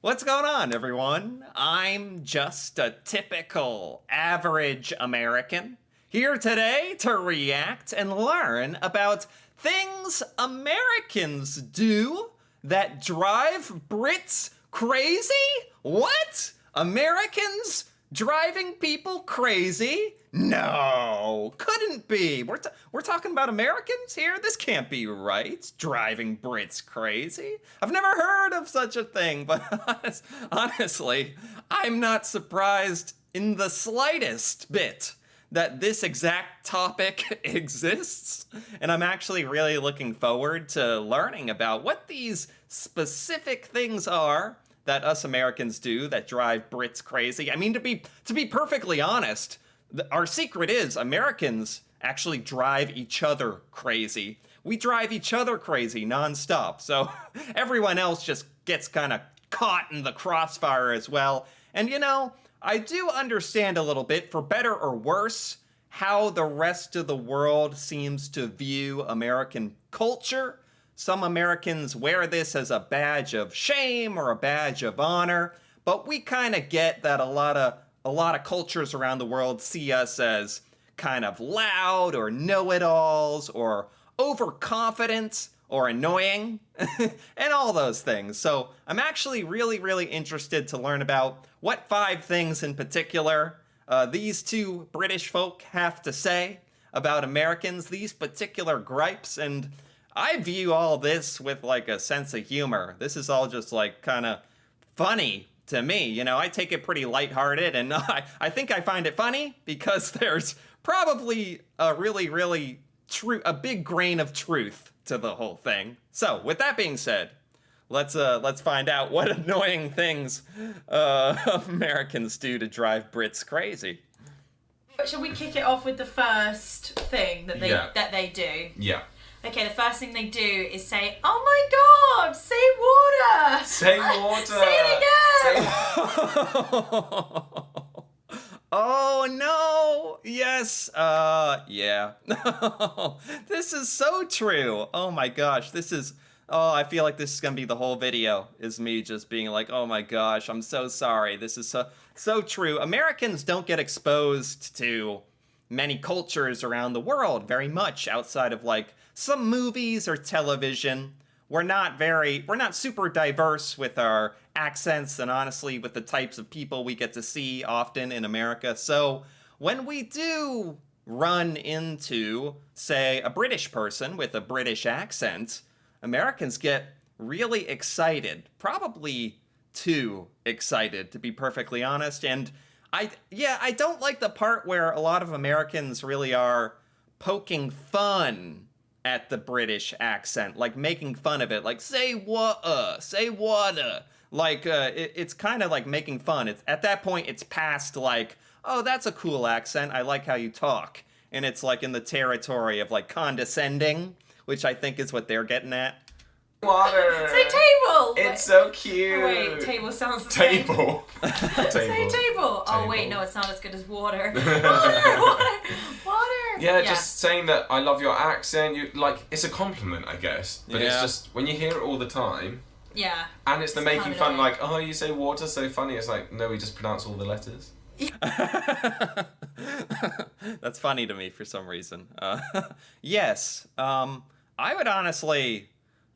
What's going on, everyone? I'm just a typical average American here today to react and learn about things Americans do that drive Brits crazy? What? Americans driving people crazy? No, couldn't be. We're talking about Americans here? This can't be right. Driving Brits crazy? I've never heard of such a thing, but honestly, I'm not surprised in the slightest bit that this exact topic exists, and I'm actually really looking forward to learning about what these specific things are that us Americans do that drive Brits crazy. I mean, to be perfectly honest, our secret is Americans actually drive each other crazy. We drive each other crazy nonstop. So everyone else just gets kind of caught in the crossfire as well. And I do understand a little bit, for better or worse, how the rest of the world seems to view American culture. Some Americans wear this as a badge of shame or a badge of honor, but we kind of get that a lot of cultures around the world see us as kind of loud or know-it-alls or overconfident or annoying and all those things. So I'm actually really, really interested to learn about what 5 things in particular these two British folk have to say about Americans, these particular gripes, and I view all this with like a sense of humor. This is all just like kind of funny to me. I take it pretty lighthearted, and I think I find it funny because there's probably a really, really a big grain of truth to the whole thing. So with that being said, let's find out what annoying things Americans do to drive Brits crazy. Shall we kick it off with the first thing that they do? Yeah. Okay, the first thing they do is say, "Oh my God, say water." Say water. Say it again. Oh no! Yes. Yeah. This is so true. Oh my gosh, this is. Oh, I feel like this is gonna be the whole video. Is me just being like, "Oh my gosh, I'm so sorry." This is so true. Americans don't get exposed to many cultures around the world very much outside of like some movies or television. We're not super diverse with our accents and honestly with the types of people we get to see often in America. So when we do run into, say, a British person with a British accent, Americans get really excited, probably too excited, to be perfectly honest. And I don't like the part where a lot of Americans really are poking fun at the British accent, like making fun of it, like say water. Like it's kind of like making fun. It's at that point it's past like, oh, that's a cool accent. I like how you talk, and it's like in the territory of like condescending, which I think is what they're getting at. Water. Say table. It's so cute. Oh, wait, table sounds the Table. Say table. Oh wait, no, it's not as good as water. Water. Yeah, just saying that I love your accent. You like it's a compliment, I guess. But it's just when you hear it all the time. Yeah. And it's the making fun, like, oh, you say water so funny. It's like, no, we just pronounce all the letters. That's funny to me for some reason. Yes, I would honestly.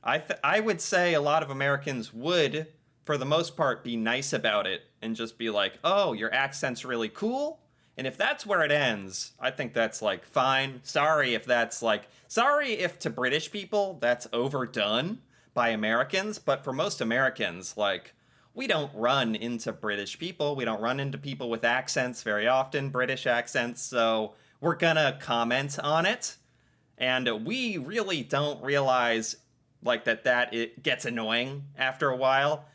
I would say a lot of Americans would, for the most part, be nice about it and just be like, oh, your accent's really cool. And if that's where it ends, I think that's like fine. Sorry if to British people that's overdone by Americans. But for most Americans, like, we don't run into British people. We don't run into people with accents very often, British accents. So we're gonna comment on it. And we really don't realize like that it gets annoying after a while.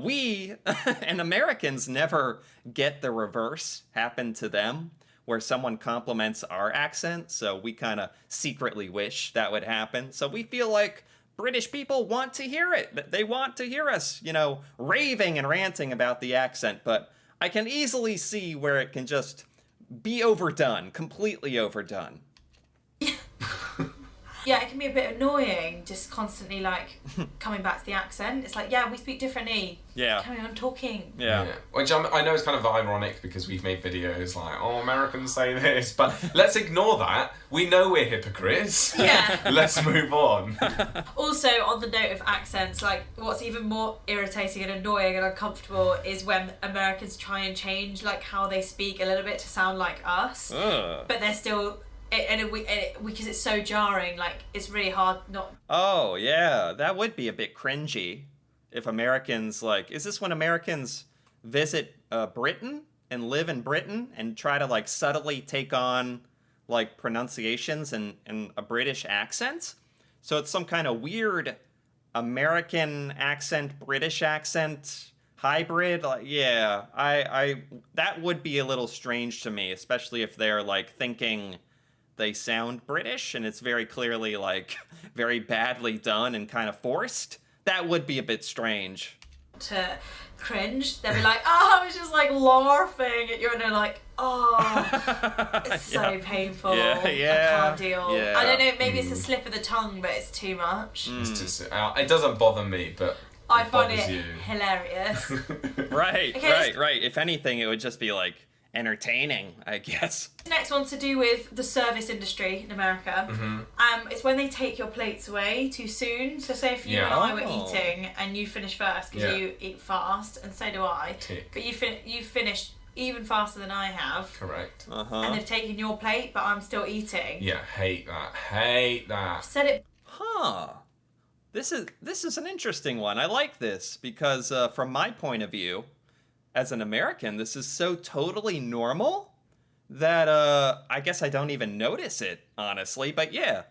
We and Americans never get the reverse happen to them, where someone compliments our accent, so we kind of secretly wish that would happen. So we feel like British people want to hear it. They want to hear us, raving and ranting about the accent, but I can easily see where it can just be overdone, completely overdone. Yeah, it can be a bit annoying, just constantly like coming back to the accent. It's like, yeah, we speak differently. Yeah. Carry on talking. Yeah. Which I know is kind of ironic because we've made videos like, oh, Americans say this, but let's ignore that. We know we're hypocrites. Yeah. Let's move on. Also, on the note of accents, like what's even more irritating and annoying and uncomfortable is when Americans try and change like how they speak a little bit to sound like us, Ugh. but they're still. Because it's so jarring, like it's really hard not. Oh, yeah, that would be a bit cringy if Americans, like, is this when Americans visit Britain and live in Britain and try to, like, subtly take on, like, pronunciations and a British accent? So it's some kind of weird American accent, British accent hybrid. Like, yeah, I that would be a little strange to me, especially if they're, like, thinking they sound British and it's very clearly like very badly done and kind of forced. That would be a bit strange. To cringe, they'll be like, oh, I was just like laughing at you, and they're like, oh, it's so painful. Yeah, I can't deal. yeah. I don't know, maybe it's a slip of the tongue, but it's too much. It's just, it doesn't bother me, but I find it bothers you. hilarious. Right, Okay, right. If anything, it would just be like entertaining, I guess. Next one's to do with the service industry in America. It's when they take your plates away too soon. So say if you and I were eating and you finish first because you eat fast, and so do I. Tick. But you finished even faster than I have. Correct. And they've taken your plate, but I'm still eating. Yeah, hate that. Hate that. Said it. Huh. This is an interesting one. I like this because from my point of view, as an American, this is so totally normal that I guess I don't even notice it, honestly. But yeah,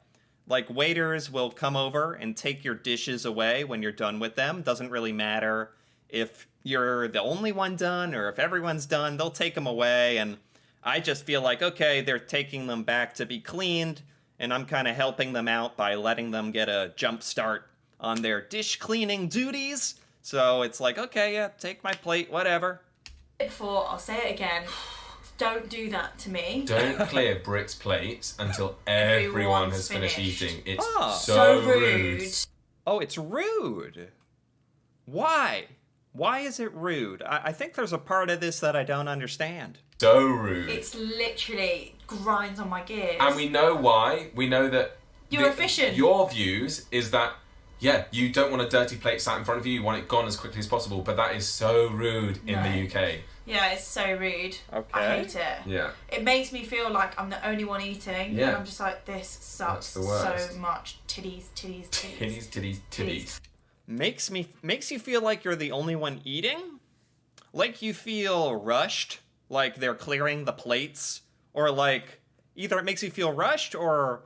like waiters will come over and take your dishes away when you're done with them. Doesn't really matter if you're the only one done or if everyone's done, they'll take them away. And I just feel like, okay, they're taking them back to be cleaned, and I'm kind of helping them out by letting them get a jump start on their dish cleaning duties. So it's like, okay, yeah, take my plate, whatever. Before, I'll say it again. Don't do that to me. Don't clear Brits' plates until everyone has finished eating. It's So rude. Oh, it's rude. Why? Why is it rude? I think there's a part of this that I don't understand. So rude. It's literally grinds on my gears. And we know why. We know that You're efficient. Your views is that, yeah, you don't want a dirty plate sat in front of you. You want it gone as quickly as possible. But that is so rude in the UK. Yeah, it's so rude. Okay. I hate it. Yeah. It makes me feel like I'm the only one eating. Yeah. And I'm just like, this sucks That's the worst. so much. Titties, titties, titties. Titties. Makes you feel like you're the only one eating? Like you feel rushed, like they're clearing the plates, or like either it makes you feel rushed or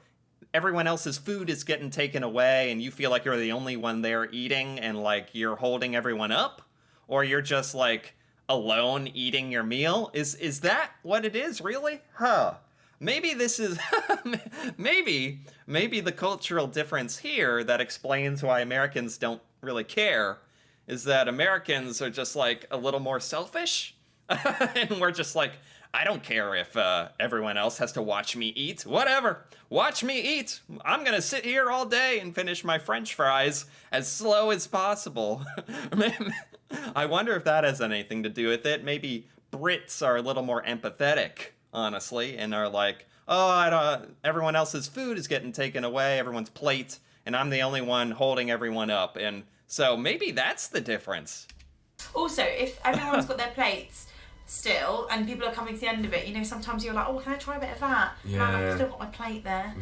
everyone else's food is getting taken away and you feel like you're the only one there eating and like you're holding everyone up, or you're just like alone eating your meal. Is that what it is, really? Huh. Maybe this is maybe the cultural difference here that explains why Americans don't really care is that Americans are just like a little more selfish and we're just like, I don't care if everyone else has to watch me eat. Whatever. Watch me eat. I'm going to sit here all day and finish my French fries as slow as possible. I wonder if that has anything to do with it. Maybe Brits are a little more empathetic, honestly, and are like, oh, everyone else's food is getting taken away, everyone's plate, and I'm the only one holding everyone up. And so maybe that's the difference. Also, if everyone's got their plates still and people are coming to the end of it, you know, sometimes you're like, oh, can I try a bit of that? Yeah. And I've still got my plate there.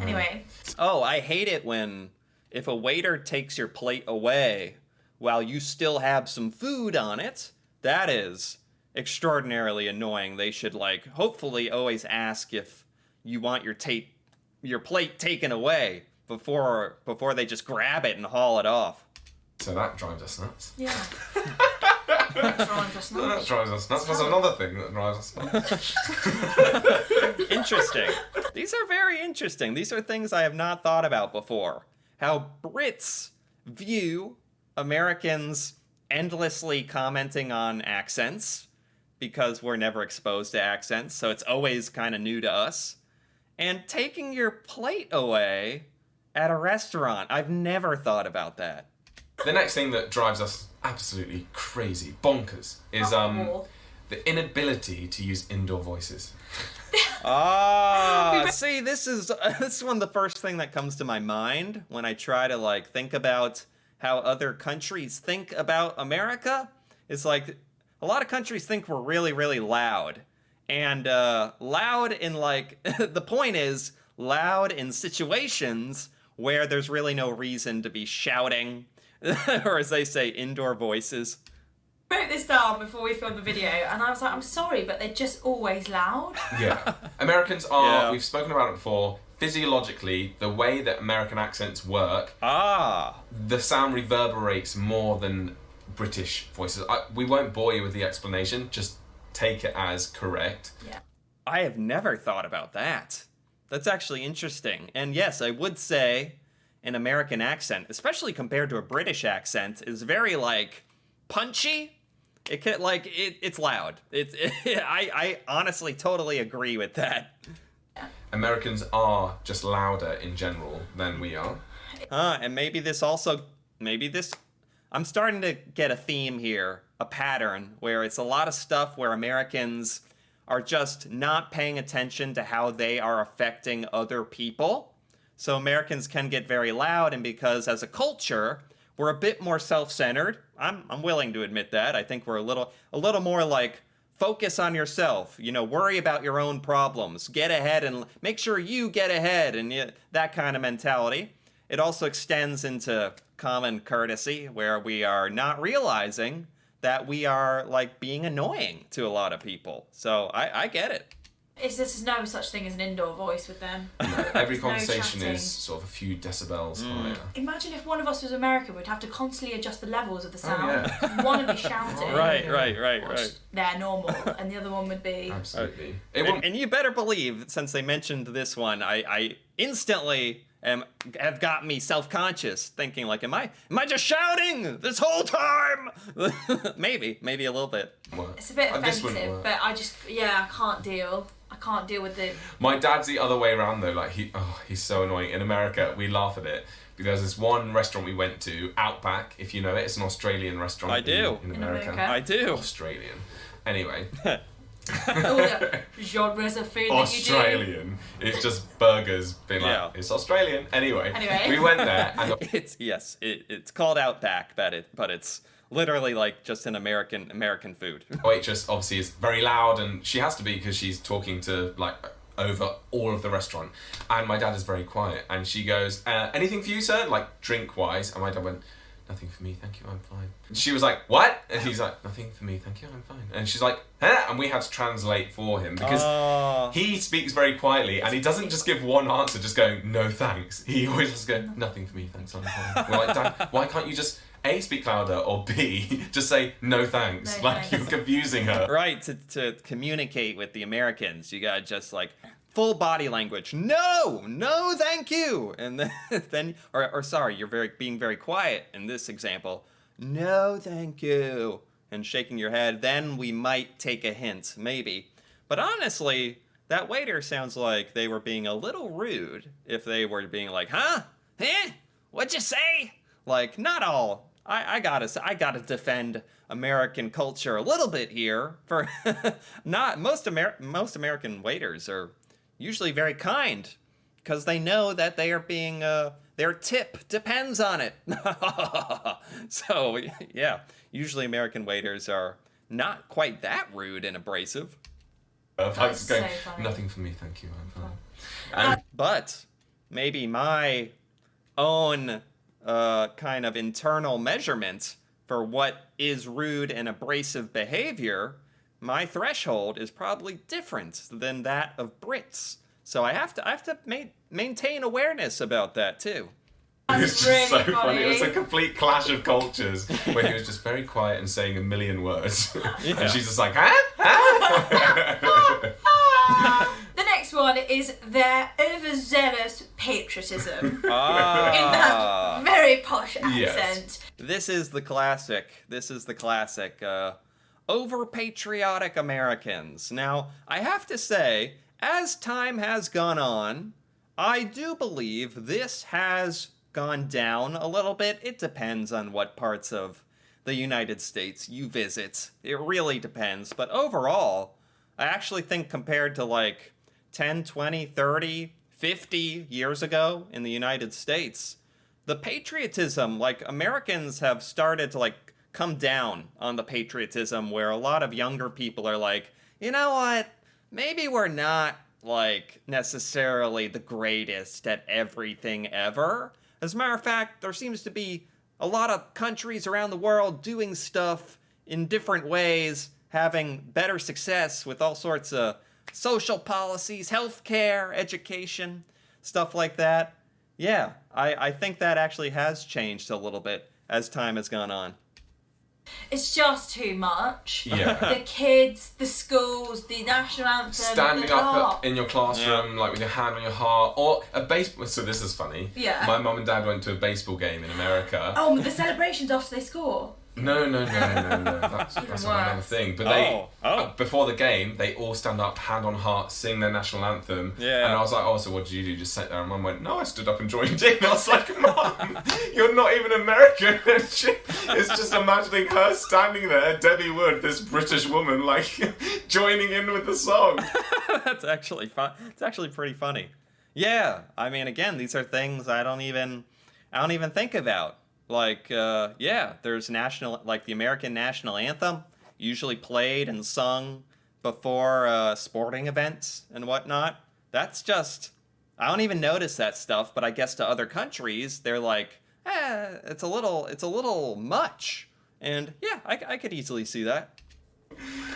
Anyway. Oh, I hate it when if a waiter takes your plate away while you still have some food on it. That is extraordinarily annoying. They should like hopefully always ask if you want your plate taken away before they just grab it and haul it off. So that drives us nuts. Yeah. That drives us nuts. That drives us nuts. That's another thing that drives us nuts. Interesting. These are very interesting. These are things I have not thought about before. How Brits view Americans endlessly commenting on accents because we're never exposed to accents, so it's always kind of new to us. and taking your plate away at a restaurant. I've never thought about that. The next thing that drives us absolutely crazy, bonkers, is the inability to use indoor voices. See, this is one of the first thing that comes to my mind when I try to like think about how other countries think about America. It's like a lot of countries think we're really, really loud. And loud in like, the point is loud in situations where there's really no reason to be shouting, or as they say, indoor voices. I wrote this down before we filmed the video, and I was like, I'm sorry, but they're just always loud. Yeah. Americans are, we've spoken about it before, physiologically, the way that American accents work, the sound reverberates more than British voices. We won't bore you with the explanation, just take it as correct. Yeah. I have never thought about that. That's actually interesting. And yes, I would say an American accent, especially compared to a British accent, is very like punchy. It can it's loud. I honestly totally agree with that. Americans are just louder in general than we are. And maybe this, I'm starting to get a theme here, a pattern, where it's a lot of stuff where Americans are just not paying attention to how they are affecting other people. So Americans can get very loud, and because as a culture, we're a bit more self-centered. I'm willing to admit that. I think we're a little more like, focus on yourself, worry about your own problems, get ahead and make sure you get ahead, and that kind of mentality. It also extends into common courtesy, where we are not realizing that we are like being annoying to a lot of people. So I get it. There's no such thing as an indoor voice with them. No, every conversation is sort of a few decibels higher. Imagine if one of us was American, we'd have to constantly adjust the levels of the sound. One would be shouting. Right. They're normal, and the other one would be... Absolutely. And you better believe, since they mentioned this one, I instantly have got me self-conscious, thinking like, am I just shouting this whole time? maybe a little bit. It's a bit offensive, but I can't deal with the... My dad's the other way around though. Like he's so annoying. In America, we laugh at it because there's one restaurant we went to, Outback, if you know it. It's an Australian restaurant. I do. In America. I do. Australian. Anyway. All the genres of food Australian. that you do. It's just burgers being like, it's Australian. Anyway, we went there and it's called Outback, but it's literally like just an American food. Waitress obviously is very loud, and she has to be because she's talking to like over all of the restaurant. And my dad is very quiet, and she goes, "Anything for you, sir?" Like drink wise, and my dad went, "Nothing for me, thank you, I'm fine." And she was like, "What?" And he's like, "Nothing for me, thank you, I'm fine." And she's like, "Huh?" And we had to translate for him because he speaks very quietly, and he doesn't just give one answer, just going, "No thanks." He always just goes, "Nothing for me, thanks, I'm fine." We're like, "Dad, why can't you just A, speak louder, or B, just say no thanks?" No like, thanks. you're confusing her. Right, to communicate with the Americans, you gotta just like full body language. No, thank you. And then or sorry, you're being very quiet in this example. No, thank you. And shaking your head. Then we might take a hint, maybe. But honestly, that waiter sounds like they were being a little rude if they were being like, "Huh? Eh? What'd you say?" Like, not all. I gotta defend American culture a little bit here. For not most American waiters are usually very kind, because they know that they are being their tip depends on it. So yeah, usually American waiters are not quite that rude and abrasive. That's going, so funny. "Nothing for me, thank you, I'm fine." But maybe my own kind of internal measurement for what is rude and abrasive behavior, my threshold is probably different than that of Brits. So I have to maintain awareness about that too. It's That's just really so funny. It was a funny. complete clash of cultures where he was just very quiet and saying a million words. Yeah. And she's just like, "Huh? The next one is their overzealous patriotism in Ah, that very posh accent. Yes. this is the classic. Over patriotic Americans. Now, I have to say, as time has gone on, I do believe this has gone down a little bit. It depends on what parts of the United States you visit. It really depends. But overall, I actually think compared to like 10, 20, 30, 50 years ago in the United States, the patriotism, like Americans have started to like come down on the patriotism where a lot of younger people are like, you know what, maybe we're not like necessarily the greatest at everything ever. As a matter of fact, there seems to be a lot of countries around the world doing stuff in different ways, having better success with all sorts of social policies, healthcare, education, stuff like that. Yeah, I think that actually has changed a little bit as time has gone on. It's just too much. Yeah. The kids, the schools, the national anthem. Standing up in your classroom, like with your hand on your heart, or a baseball. So this is funny. Yeah. My mum and dad went to a baseball game in America. Oh, the celebrations after they score. No. That's another thing. But they, before the game, they all stand up, hand on heart, sing their national anthem. Yeah. And I was like, oh, so what did you do? Just sit there? And Mum went, no, I stood up and joined in. I was like, Mum, you're not even American. It's just imagining her standing there, Debbie Wood, this British woman, like joining in with the song. That's actually fun. It's actually pretty funny. Yeah, I mean, again, these are things I don't even think about. Like, there's the American national anthem, usually played and sung before sporting events and whatnot. That's just, I don't even notice that stuff, but I guess to other countries, they're like, it's a little much. And yeah, I could easily see that.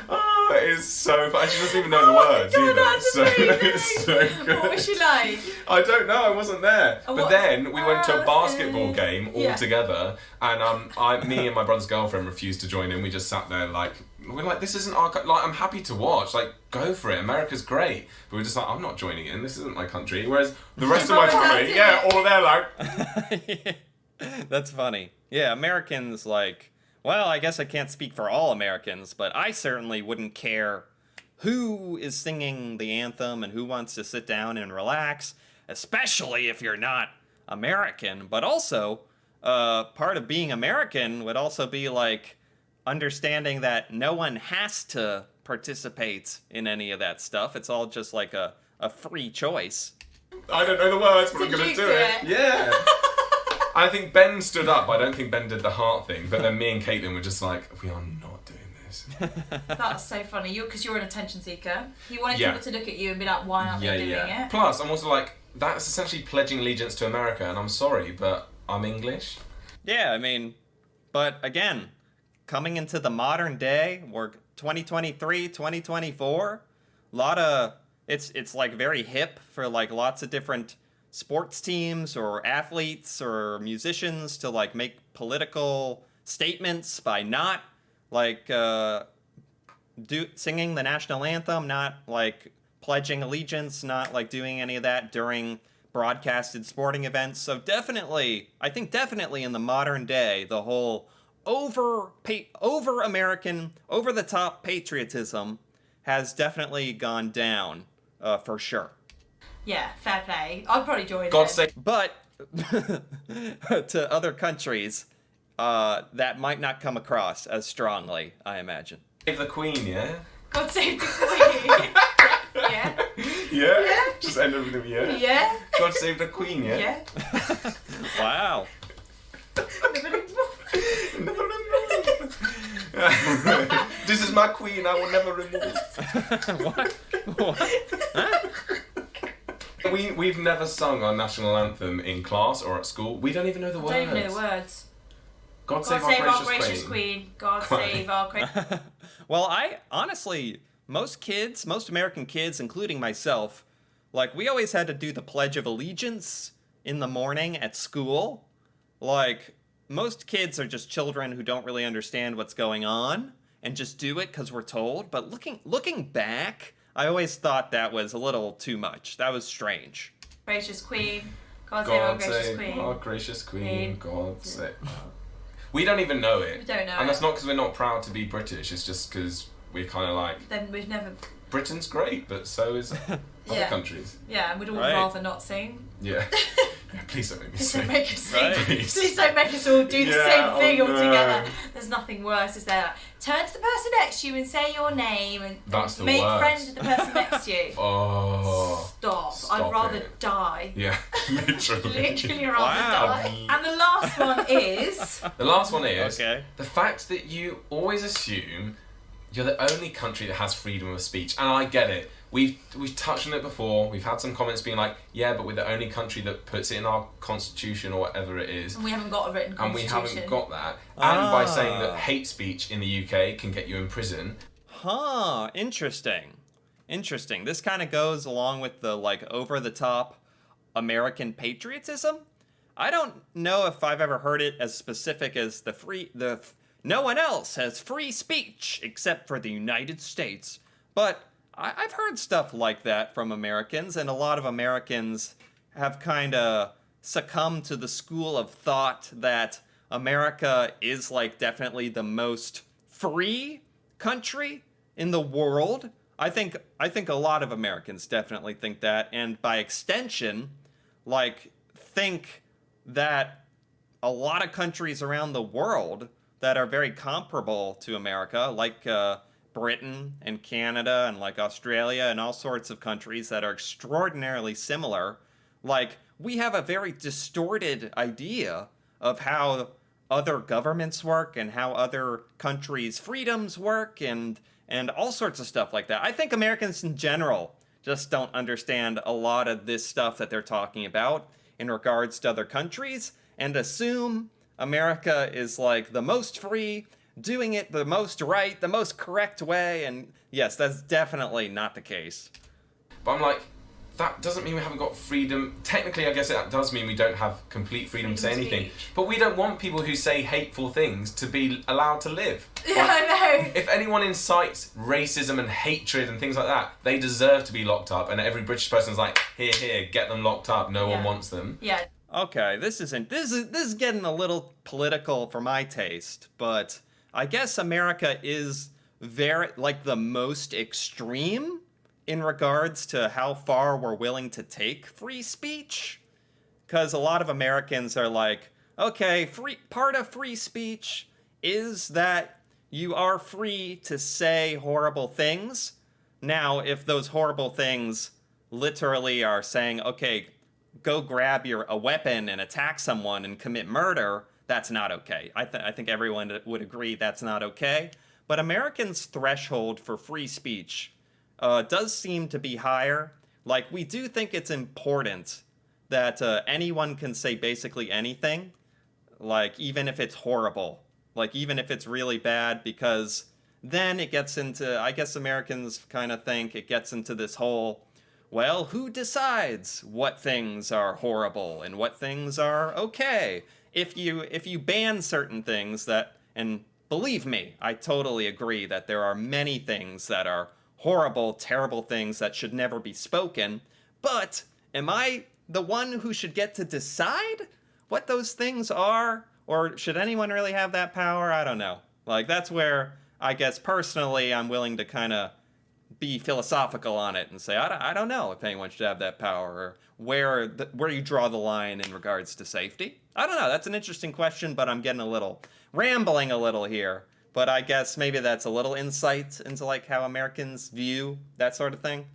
Oh, it's so fun. She doesn't even know the words God, either. that's It's so good. What was she like? I don't know. I wasn't there. Oh, but what? then we went to a basketball game all Yeah. together, and me and my brother's girlfriend refused to join in. We just sat there like we're like, this isn't our like. I'm happy to watch. Like, go for it. America's great. But we're just like, I'm not joining in. This isn't my country. Whereas the rest of my family, all there like. That's funny. Yeah, Americans like. Well, I guess I can't speak for all Americans, but I certainly wouldn't care who is singing the anthem and who wants to sit down and relax, especially if you're not American. But also, part of being American would also be like understanding that no one has to participate in any of that stuff. It's all just like a free choice. I don't know the words, but I'm going to do it. Yeah. I think Ben stood up. I don't think Ben did the heart thing. But then me and Caitlin were just like, we are not doing this. That's so funny. Because you're an attention seeker. You wanted people to look at you and be like, why aren't they doing it? Plus, I'm also like, that's essentially pledging allegiance to America. And I'm sorry, but I'm English. Yeah, I mean, but again, coming into the modern day, we're 2023, 2024, a lot of, it's like very hip for like lots of different sports teams or athletes or musicians to like make political statements by not like singing the national anthem, not like pledging allegiance, not like doing any of that during broadcasted sporting events. So definitely in the modern day, the whole over American, over the top patriotism has definitely gone down for sure. Yeah, fair play. I'd probably join God it. save. But to other countries, that might not come across as strongly, I imagine. Save the Queen, yeah? God save the Queen. Yeah. Yeah? Just end everything with yeah? Yeah. God save the Queen, yeah? Yeah. Wow. This is my queen, I will never remove. What? Huh? We've never sung our national anthem in class or at school. We don't even know the words. Don't even know the words. God save our gracious queen. God save our gracious... Well, I honestly, most American kids, including myself, like we always had to do the Pledge of Allegiance in the morning at school. Like, most kids are just children who don't really understand what's going on and just do it because we're told. But looking back, I always thought that was a little too much. That was strange. Gracious queen. God save our gracious queen. Our gracious queen. God save. We don't even know it. We don't know And that's it. not because we're not proud to be British. It's just because we're kind of like, then we've never. Britain's great, but so is other countries. Yeah, and we'd all rather not sing. Yeah. Yeah, please don't make me Please sing. don't make us sing. Right. Please don't make us all do the same thing all no. together. There's nothing worse, is there? Turn to the person next to you and say your name and That's the make worst. friends with the person next to you. Oh. Stop. I'd Stop rather it. die. Yeah, literally. Literally rather Wow. die. And the last one is... The last one is Okay. the fact that you always assume you're the only country that has freedom of speech. And I get it. We've touched on it before. We've had some comments being like, yeah, but we're the only country that puts it in our constitution or whatever it is. And we haven't got a written And we constitution. haven't got that. And by saying that hate speech in the UK can get you in prison. Huh, interesting. Interesting. This kind of goes along with the, like, over-the-top American patriotism. I don't know if I've ever heard it as specific as no one else has free speech except for the United States. But I've heard stuff like that from Americans, and a lot of Americans have kind of succumbed to the school of thought that America is, like, definitely the most free country in the world. I think a lot of Americans definitely think that, and by extension, like, think that a lot of countries around the world that are very comparable to America, like Britain and Canada and like Australia and all sorts of countries that are extraordinarily similar, like, we have a very distorted idea of how other governments work and how other countries' freedoms work and all sorts of stuff like that. I think Americans in general just don't understand a lot of this stuff that they're talking about in regards to other countries and assume America is, like, the most free, doing it the most right, the most correct way, and yes, that's definitely not the case. But I'm like, that doesn't mean we haven't got freedom. Technically, I guess that does mean we don't have complete freedom to say anything. But we don't want people who say hateful things to be allowed to live. Yeah, Like, I know. if anyone incites racism and hatred and things like that, they deserve to be locked up. And every British person's like, here, get them locked up. No one wants them. Yeah. Okay, this is getting a little political for my taste, but I guess America is very, like, the most extreme in regards to how far we're willing to take free speech. Because a lot of Americans are like, okay, part of free speech is that you are free to say horrible things. Now, if those horrible things literally are saying, okay, go grab a weapon and attack someone and commit murder, that's not okay. I think everyone would agree that's not okay. But Americans' threshold for free speech does seem to be higher. Like, we do think it's important that anyone can say basically anything, like, even if it's horrible, like, even if it's really bad, because then it gets into, I guess Americans kind of think it gets into this whole, well, who decides what things are horrible and what things are okay? If you ban certain things that, and believe me, I totally agree that there are many things that are horrible, terrible things that should never be spoken, but am I the one who should get to decide what those things are? Or should anyone really have that power? I don't know. Like, that's where, I guess, personally, I'm willing to kind of be philosophical on it and say, I don't know if anyone should have that power, or where you draw the line in regards to safety. I don't know. That's an interesting question, but I'm getting rambling a little here. But I guess maybe that's a little insight into, like, how Americans view that sort of thing.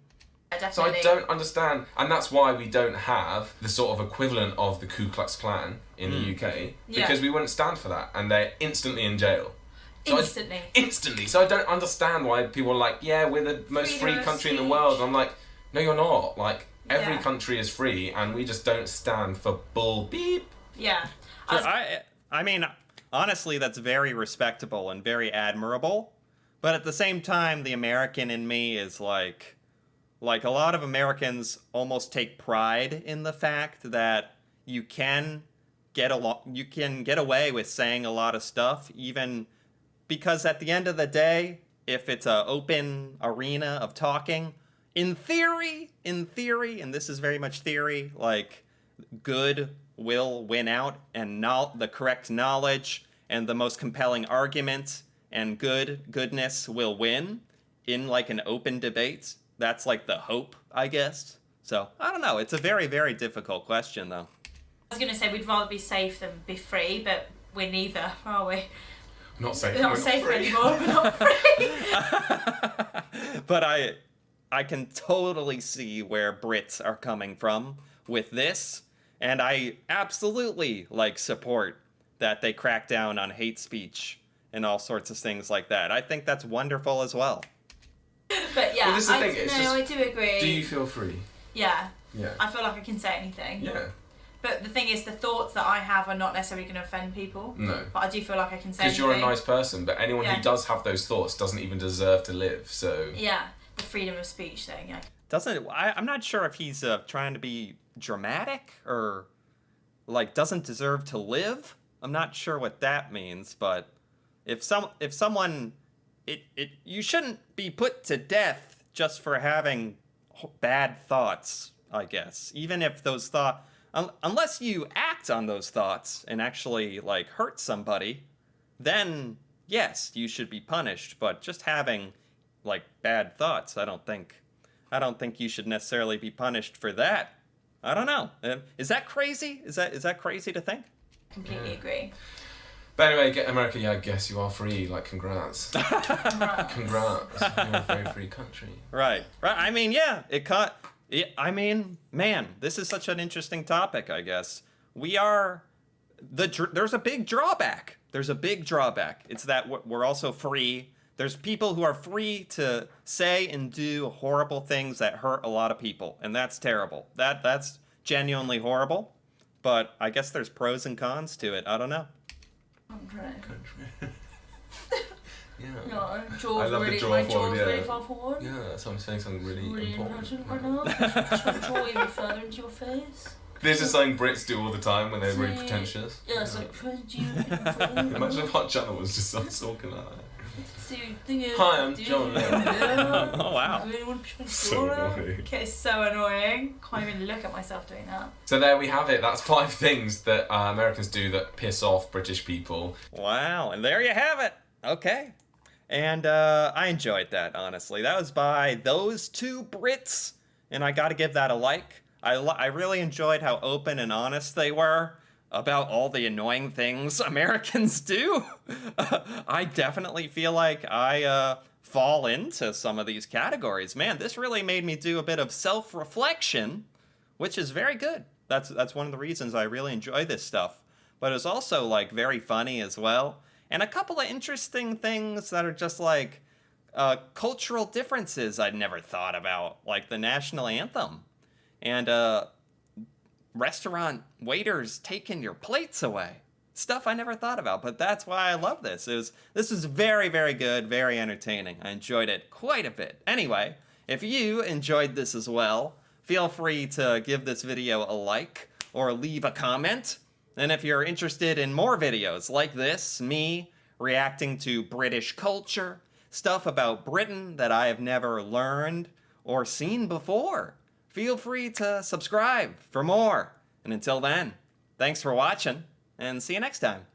Yeah, So I don't understand, and that's why we don't have the sort of equivalent of the Ku Klux Klan in the UK, because we wouldn't stand for that, and they're instantly in jail. So instantly. So I don't understand why people are like, yeah, we're the most free country in the world. And I'm like, no, you're not. Like, every country is free, and we just don't stand for bull beep. Yeah. I mean, honestly, that's very respectable and very admirable. But at the same time, the American in me is like a lot of Americans almost take pride in the fact that you can get away with saying a lot of stuff, even because at the end of the day, if it's an open arena of talking, in theory, and this is very much theory, like, good will win out, and the correct knowledge and the most compelling argument and goodness will win. in like an open debate. That's like the hope, I guess. So, I don't know. It's a very, very difficult question, though. I was going to say we'd rather be safe than be free, but we're neither, are we? Not safe. We're not safe anymore. We're not free. But I can totally see where Brits are coming from with this, and I absolutely like support that they crack down on hate speech and all sorts of things like that. I think that's wonderful as well. But yeah, Well, this is the thing, it's just, I do agree. Do you feel free? Yeah. Yeah. I feel like I can say anything. Yeah. But the thing is, the thoughts that I have are not necessarily going to offend people. No. But I do feel like I can say Because anything. you're a nice person, but anyone Yeah. who does have those thoughts doesn't even deserve to live, so... Yeah, the freedom of speech thing, yeah. I'm not sure if he's trying to be dramatic or, like, doesn't deserve to live. I'm not sure what that means, but if someone... you shouldn't be put to death just for having bad thoughts, I guess. Even if those thoughts... unless you act on those thoughts and actually, like, hurt somebody, then, yes, you should be punished. But just having, like, bad thoughts, I don't think you should necessarily be punished for that. I don't know. Is that crazy? Is that crazy to think? Completely agree. But anyway, America, yeah, I guess you are free. Like, congrats. Congrats. You're a very free country. Right. I mean, yeah, I mean, man, this is such an interesting topic, I guess. There's a big drawback. It's that we're also free. There's people who are free to say and do horrible things that hurt a lot of people, and that's terrible. That's genuinely horrible, but I guess there's pros and cons to it. I don't know. Country. Yeah. No, I love the jaw forward, yeah. really far forward. Yeah, so I'm saying something really important. Right now. Just want to draw even further into your face. This is something Brits do all the time when they're really pretentious. Yeah, it's like, Imagine if Hot Channel was just us talking like that. Hi, Hi, I'm John. Oh, wow. So annoying. Okay, it's so annoying. Can't even look at myself doing that. So there we have it. That's 5 things that Americans do that piss off British people. Wow, and there you have it. Okay. And I enjoyed that, honestly. That was by those 2 Brits, and I gotta give that a like. I really enjoyed how open and honest they were about all the annoying things Americans do. I definitely feel like I fall into some of these categories. Man, this really made me do a bit of self-reflection, which is very good. That's one of the reasons I really enjoy this stuff. But it's also, like, very funny as well. And a couple of interesting things that are just, like, cultural differences I'd never thought about, like the national anthem. And restaurant waiters taking your plates away. Stuff I never thought about, but that's why I love this. This is very, very good, very entertaining. I enjoyed it quite a bit. Anyway, if you enjoyed this as well, feel free to give this video a like or leave a comment. And if you're interested in more videos like this, me reacting to British culture, stuff about Britain that I have never learned or seen before, feel free to subscribe for more. And until then, thanks for watching, and see you next time.